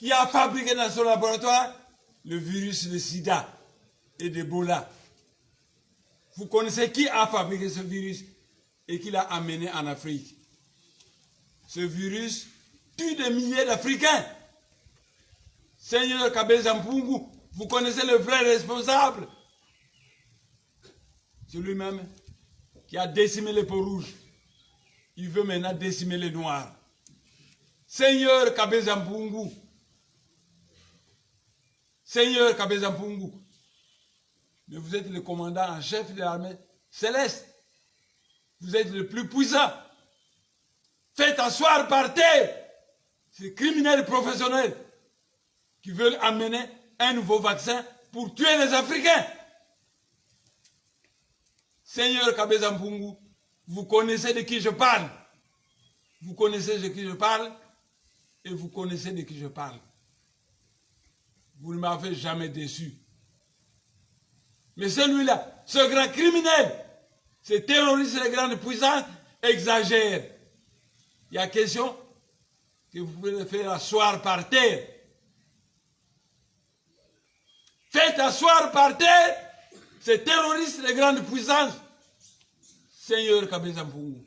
qui a fabriqué dans son laboratoire le virus de sida et d'Ebola. Vous connaissez qui a fabriqué ce virus et qui l'a amené en Afrique? Ce virus tue des milliers d'Africains. Seigneur Kabeza Mpungu, vous connaissez le vrai responsable? C'est lui-même qui a décimé les peaux rouges. Il veut maintenant décimer les noirs. Seigneur Kabeza Mpungu, Seigneur Kabeza Mpungu, mais vous êtes le commandant en chef de l'armée céleste. Vous êtes le plus puissant. Faites asseoir par terre ces criminels professionnels qui veulent amener un nouveau vaccin pour tuer les Africains. Seigneur Kabeza Mpungu, vous connaissez de qui je parle. Vous connaissez de qui je parle et vous connaissez de qui je parle. Vous ne m'avez jamais déçu. Mais celui-là, ce grand criminel, ces terroristes de grande puissance exagèrent. Il y a question que vous pouvez le faire asseoir par terre. Faites asseoir par terre ces terroristes de grande puissance. Seigneur Kabeza Mpungu.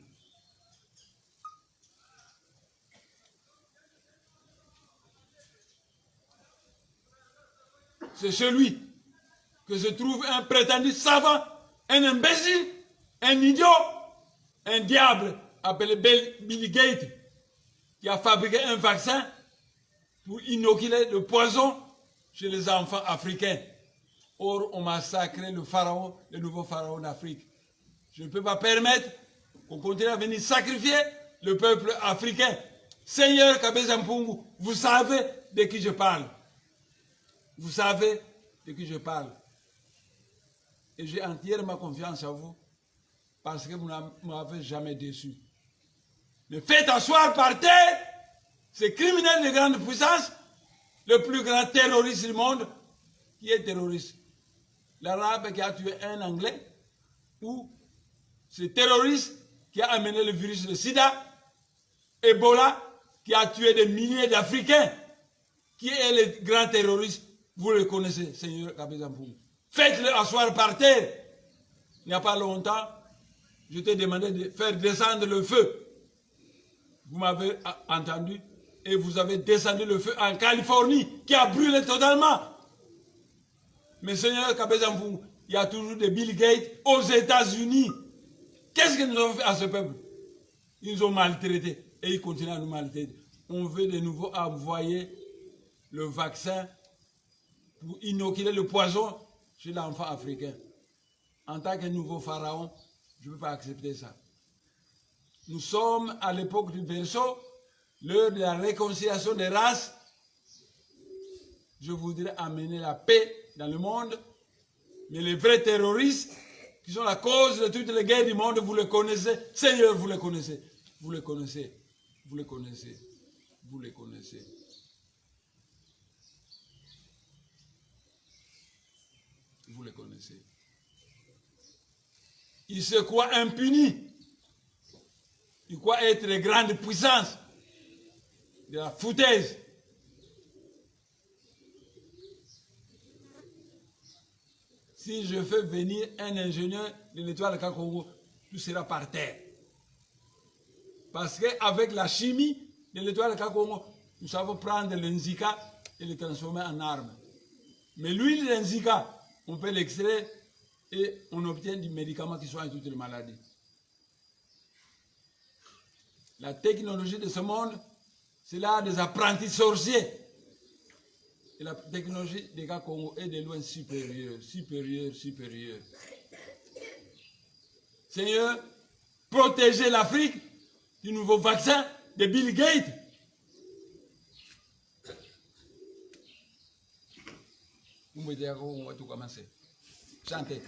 C'est celui que se trouve un prétendu savant, un imbécile, un idiot, un diable appelé Bill Gates, qui a fabriqué un vaccin pour inoculer le poison chez les enfants africains. Or, on massacrait le pharaon, le nouveau pharaon d'Afrique. Je ne peux pas permettre qu'on continue à venir sacrifier le peuple africain. Seigneur Kabeza Mpungu, vous savez de qui je parle. Vous savez de qui je parle. Et j'ai entièrement confiance en vous parce que vous ne m'avez jamais déçu. Mais faites asseoir par terre ces criminels de grande puissance, le plus grand terroriste du monde, qui est terroriste. L'arabe qui a tué un Anglais, ou ce terroriste qui a amené le virus de sida, Ebola, qui a tué des milliers d'Africains, qui est le grand terroriste, vous le connaissez, Seigneur Kabeza Mpungu. Faites-le asseoir par terre. Il n'y a pas longtemps, je t'ai demandé de faire descendre le feu. Vous m'avez entendu et vous avez descendu le feu en Californie qui a brûlé totalement. Mais Seigneur Kabeza Mpungu, il y a toujours des Bill Gates aux États-Unis. Qu'est-ce qu'ils nous ont fait à ce peuple? Ils nous ont maltraités et ils continuent à nous maltraiter. On veut de nouveau envoyer le vaccin pour inoculer le poison chez l'enfant africain. En tant que nouveau pharaon, je ne peux pas accepter ça. Nous sommes à l'époque du Verseau, l'heure de la réconciliation des races. Je voudrais amener la paix dans le monde, mais les vrais terroristes, qui sont la cause de toutes les guerres du monde, vous les connaissez. Seigneur, vous les connaissez. Vous les connaissez. Vous les connaissez. Vous les connaissez. Vous les connaissez. Ils se croient impunis. Ils croient être les grandes puissances de la foutaise. Si je fais venir un ingénieur de l'étoile Kakongo, tout sera par terre. Parce qu'avec la chimie de l'étoile Kakongo, nous savons prendre le Nzika et le transformer en arme. Mais l'huile de Nzika, on peut l'extraire et on obtient des médicaments qui soignent toutes les maladies. La technologie de ce monde, c'est là des apprentis sorciers. Et la technologie des gars Congo est de loin supérieure, supérieure, supérieure. Seigneur, protégez l'Afrique du nouveau vaccin de Bill Gates. Vous me dites, on va tout commencer. Chantez.